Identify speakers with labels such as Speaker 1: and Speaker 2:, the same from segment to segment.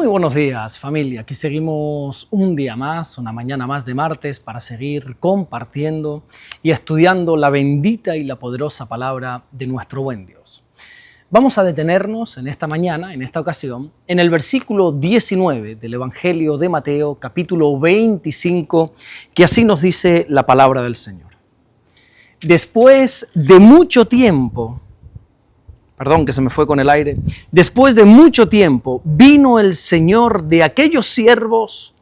Speaker 1: buenos días, familia. Aquí seguimos un día más, una mañana más de martes para seguir compartiendo y estudiando la bendita y la poderosa palabra de nuestro buen Dios. Vamos a detenernos en esta mañana, en esta ocasión, en el versículo 19 del Evangelio de Mateo, capítulo 25, que así nos dice la palabra del Señor. Después de mucho tiempo, después de mucho tiempo, vino el Señor de aquellos siervos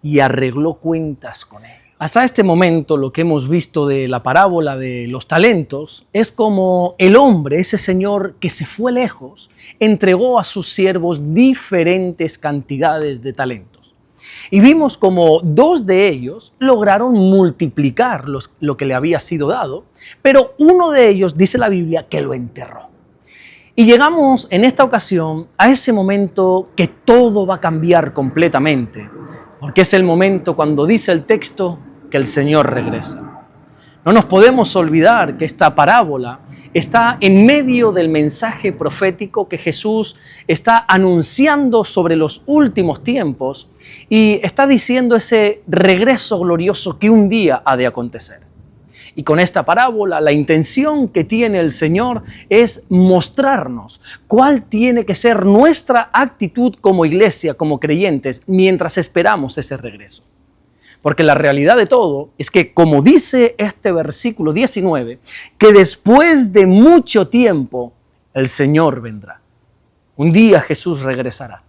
Speaker 1: y arregló cuentas con ellos. Hasta este momento, lo que hemos visto de la parábola de los talentos es como el hombre, ese señor que se fue lejos, entregó a sus siervos diferentes cantidades de talentos. Y vimos como dos de ellos lograron multiplicar lo que le había sido dado, pero uno de ellos, dice la Biblia, que lo enterró. Y llegamos en esta ocasión a ese momento que todo va a cambiar completamente, porque es el momento cuando dice el texto que el Señor regresa. No nos podemos olvidar que esta parábola está en medio del mensaje profético que Jesús está anunciando sobre los últimos tiempos y está diciendo ese regreso glorioso que un día ha de acontecer. Y con esta parábola, la intención que tiene el Señor es mostrarnos cuál tiene que ser nuestra actitud como iglesia, como creyentes, mientras esperamos ese regreso. Porque la realidad de todo es que, como dice este versículo 19, que después de mucho tiempo el Señor vendrá. Un día Jesús regresará.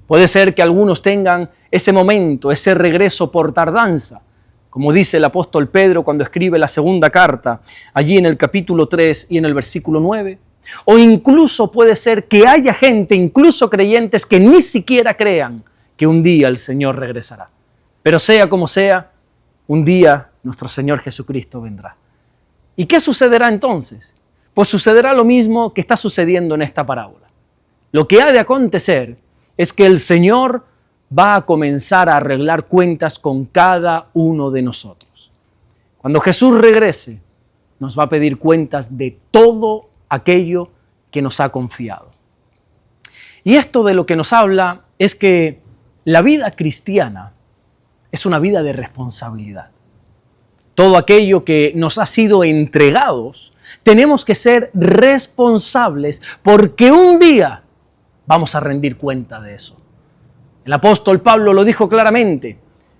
Speaker 1: Puede ser que algunos tengan ese momento, ese regreso por tardanza, como dice el apóstol Pedro cuando escribe la segunda carta, allí en el capítulo 3 y en el versículo 9. O incluso puede ser que haya gente, incluso creyentes, que ni siquiera crean que un día el Señor regresará. Pero sea como sea, un día nuestro Señor Jesucristo vendrá. ¿Y qué sucederá entonces? Pues sucederá lo mismo que está sucediendo en esta parábola. Lo que ha de acontecer es que el Señor va a comenzar a arreglar cuentas con cada uno de nosotros. Cuando Jesús regrese, nos va a pedir cuentas de todo aquello que nos ha confiado. Y esto de lo que nos habla es que la vida cristiana es una vida de responsabilidad. Todo aquello que nos ha sido entregados, tenemos que ser responsables porque un día vamos a rendir cuenta de eso. El apóstol Pablo lo dijo claramente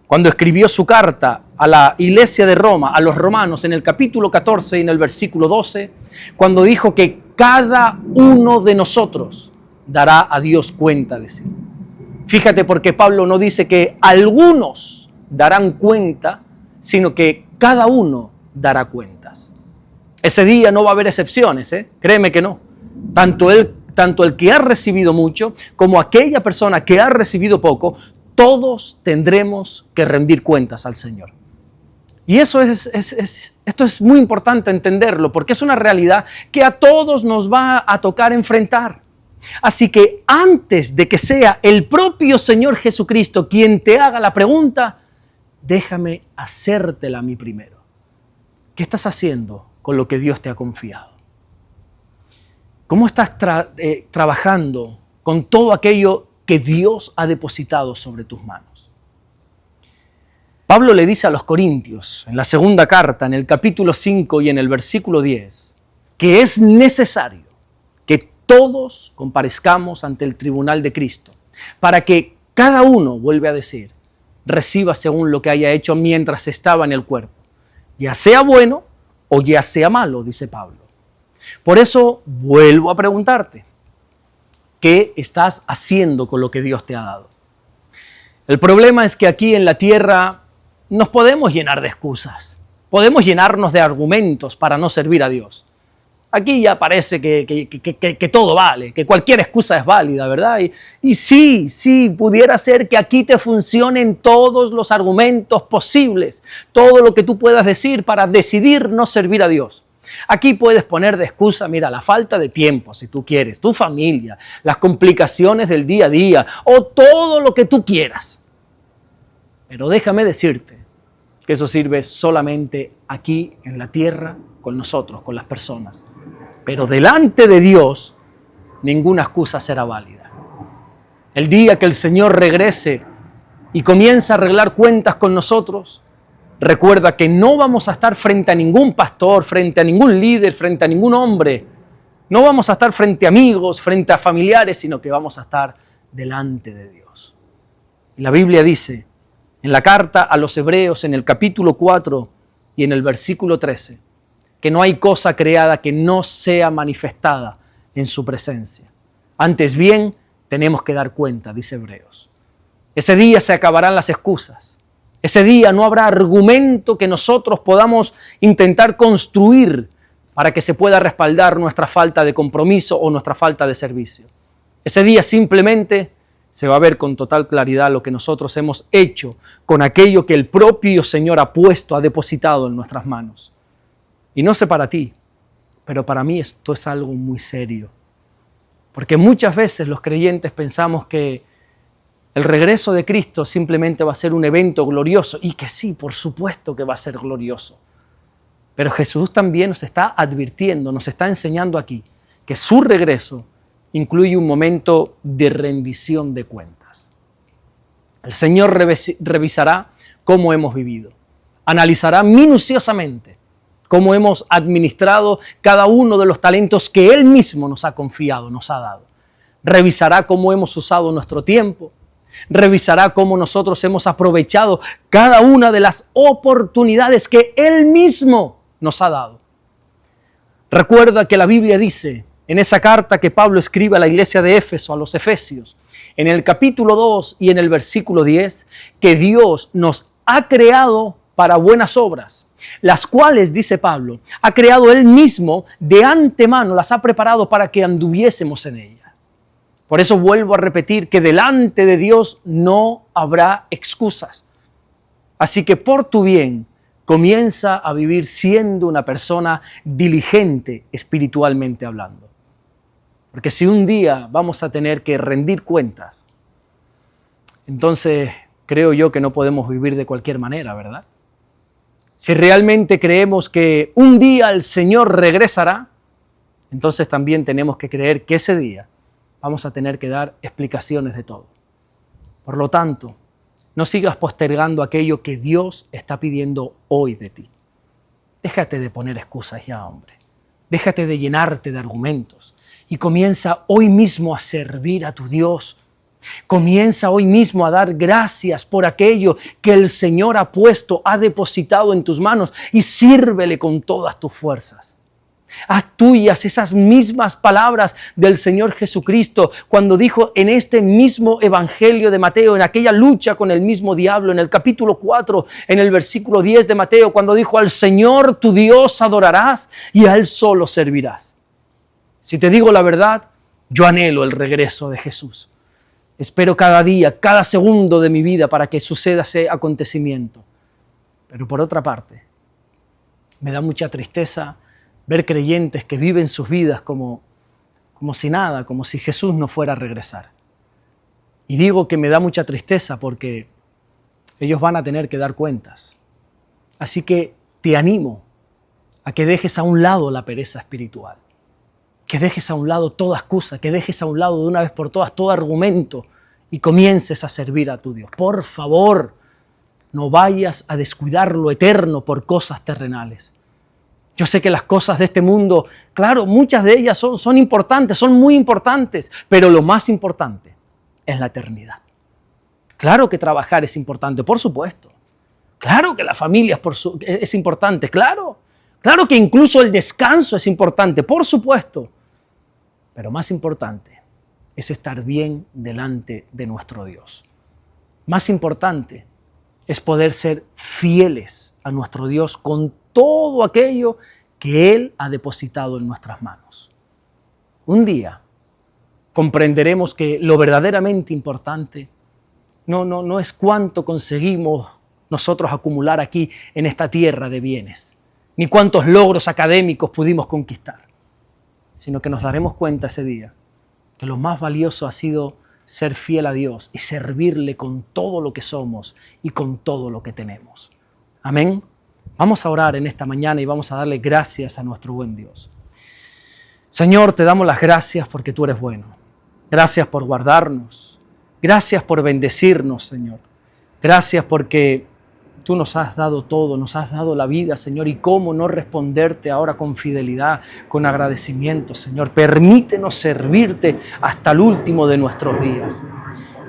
Speaker 1: cuando escribió su carta a la iglesia de Roma, a los romanos, en el capítulo 14 y en el versículo 12, cuando dijo que cada uno de nosotros dará a Dios cuenta de sí. Fíjate, porque Pablo no dice que algunos darán cuenta, sino que cada uno dará cuentas. Ese día no va a haber excepciones, créeme que no. Tanto el que ha recibido mucho como aquella persona que ha recibido poco, todos tendremos que rendir cuentas al Señor. Y esto es muy importante entenderlo, porque es una realidad que a todos nos va a tocar enfrentar. Así que antes de que sea el propio Señor Jesucristo quien te haga la pregunta, déjame hacértela a mí primero. ¿Qué estás haciendo con lo que Dios te ha confiado? ¿Cómo estás trabajando con todo aquello que Dios ha depositado sobre tus manos? Pablo le dice a los Corintios, en la segunda carta, en el capítulo 5 y en el versículo 10, que es necesario que todos comparezcamos ante el tribunal de Cristo, para que cada uno, vuelve a decir, reciba según lo que haya hecho mientras estaba en el cuerpo, ya sea bueno o ya sea malo, dice Pablo. Por eso vuelvo a preguntarte, ¿qué estás haciendo con lo que Dios te ha dado? El problema es que aquí en la tierra nos podemos llenar de excusas, podemos llenarnos de argumentos para no servir a Dios. Aquí ya parece que todo vale, que cualquier excusa es válida, ¿verdad? Y sí, pudiera ser que aquí te funcionen todos los argumentos posibles, todo lo que tú puedas decir para decidir no servir a Dios. Aquí puedes poner de excusa, mira, la falta de tiempo, si tú quieres, tu familia, las complicaciones del día a día o todo lo que tú quieras. Pero déjame decirte que eso sirve solamente aquí en la tierra, con nosotros, con las personas. Pero delante de Dios, ninguna excusa será válida. El día que el Señor regrese y comienza a arreglar cuentas con nosotros, recuerda que no vamos a estar frente a ningún pastor, frente a ningún líder, frente a ningún hombre. No vamos a estar frente a amigos, frente a familiares, sino que vamos a estar delante de Dios. Y la Biblia dice, en la carta a los Hebreos, en el capítulo 4 y en el versículo 13, que no hay cosa creada que no sea manifestada en su presencia. Antes bien, tenemos que dar cuenta, dice Hebreos. Ese día se acabarán las excusas. Ese día no habrá argumento que nosotros podamos intentar construir para que se pueda respaldar nuestra falta de compromiso o nuestra falta de servicio. Ese día simplemente se va a ver con total claridad lo que nosotros hemos hecho con aquello que el propio Señor ha puesto, ha depositado en nuestras manos. Y no sé para ti, pero para mí esto es algo muy serio. Porque muchas veces los creyentes pensamos que el regreso de Cristo simplemente va a ser un evento glorioso, y que sí, por supuesto que va a ser glorioso. Pero Jesús también nos está advirtiendo, nos está enseñando aquí que su regreso incluye un momento de rendición de cuentas. El Señor revisará cómo hemos vivido, analizará minuciosamente cómo hemos administrado cada uno de los talentos que Él mismo nos ha confiado, nos ha dado. Revisará cómo hemos usado nuestro tiempo, revisará cómo nosotros hemos aprovechado cada una de las oportunidades que Él mismo nos ha dado. Recuerda que la Biblia dice, en esa carta que Pablo escribe a la iglesia de Éfeso, a los Efesios, en el capítulo 2 y en el versículo 10, que Dios nos ha creado para buenas obras, las cuales, dice Pablo, ha creado Él mismo de antemano, las ha preparado para que anduviésemos en ellas. Por eso vuelvo a repetir que delante de Dios no habrá excusas. Así que por tu bien, comienza a vivir siendo una persona diligente espiritualmente hablando. Porque si un día vamos a tener que rendir cuentas, entonces creo yo que no podemos vivir de cualquier manera, ¿verdad? Si realmente creemos que un día el Señor regresará, entonces también tenemos que creer que ese día vamos a tener que dar explicaciones de todo. Por lo tanto, no sigas postergando aquello que Dios está pidiendo hoy de ti. Déjate de poner excusas ya, hombre. Déjate de llenarte de argumentos y comienza hoy mismo a servir a tu Dios. Comienza hoy mismo a dar gracias por aquello que el Señor ha puesto, ha depositado en tus manos, y sírvele con todas tus fuerzas. Haz tuyas esas mismas palabras del Señor Jesucristo cuando dijo en este mismo Evangelio de Mateo, en aquella lucha con el mismo diablo, en el capítulo 4, en el versículo 10 de Mateo, cuando dijo: al Señor tu Dios adorarás y a Él solo servirás. Si te digo la verdad, yo anhelo el regreso de Jesús. Espero cada día, cada segundo de mi vida para que suceda ese acontecimiento. Pero por otra parte, me da mucha tristeza ver creyentes que viven sus vidas como si nada, como si Jesús no fuera a regresar. Y digo que me da mucha tristeza porque ellos van a tener que dar cuentas. Así que te animo a que dejes a un lado la pereza espiritual, que dejes a un lado toda excusa, que dejes a un lado de una vez por todas todo argumento y comiences a servir a tu Dios. Por favor, no vayas a descuidar lo eterno por cosas terrenales. Yo sé que las cosas de este mundo, claro, muchas de ellas son importantes, son muy importantes, pero lo más importante es la eternidad. Claro que trabajar es importante, por supuesto. Claro que la familia es importante, claro. Claro que incluso el descanso es importante, por supuesto. Pero más importante es estar bien delante de nuestro Dios. Más importante es poder ser fieles a nuestro Dios con todo aquello que Él ha depositado en nuestras manos. Un día comprenderemos que lo verdaderamente importante no es cuánto conseguimos nosotros acumular aquí en esta tierra de bienes, ni cuántos logros académicos pudimos conquistar, sino que nos daremos cuenta ese día que lo más valioso ha sido ser fiel a Dios y servirle con todo lo que somos y con todo lo que tenemos. Amén. Vamos a orar en esta mañana y vamos a darle gracias a nuestro buen Dios. Señor, te damos las gracias porque tú eres bueno. Gracias por guardarnos. Gracias por bendecirnos, Señor. Gracias porque tú nos has dado todo, nos has dado la vida, Señor. Y cómo no responderte ahora con fidelidad, con agradecimiento, Señor. Permítenos servirte hasta el último de nuestros días.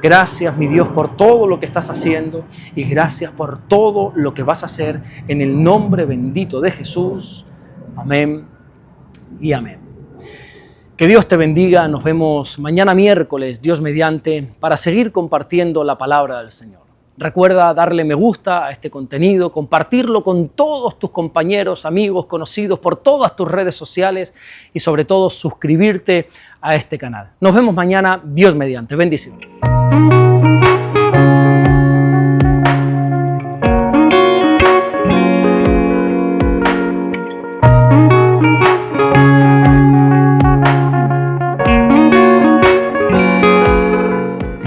Speaker 1: Gracias, mi Dios, por todo lo que estás haciendo y gracias por todo lo que vas a hacer en el nombre bendito de Jesús. Amén y amén. Que Dios te bendiga. Nos vemos mañana miércoles, Dios mediante, para seguir compartiendo la palabra del Señor. Recuerda darle me gusta a este contenido, compartirlo con todos tus compañeros, amigos, conocidos, por todas tus redes sociales y sobre todo suscribirte a este canal. Nos vemos mañana, Dios mediante. Bendiciones.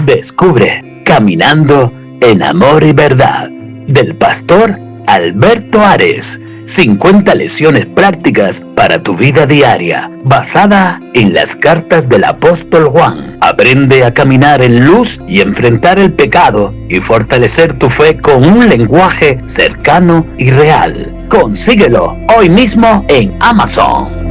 Speaker 2: Descubre Caminando en Amor y Verdad del pastor Alberto Ares. 50 lecciones prácticas para tu vida diaria, basada en las cartas del apóstol Juan. Aprende a caminar en luz y enfrentar el pecado y fortalecer tu fe con un lenguaje cercano y real. Consíguelo hoy mismo en Amazon.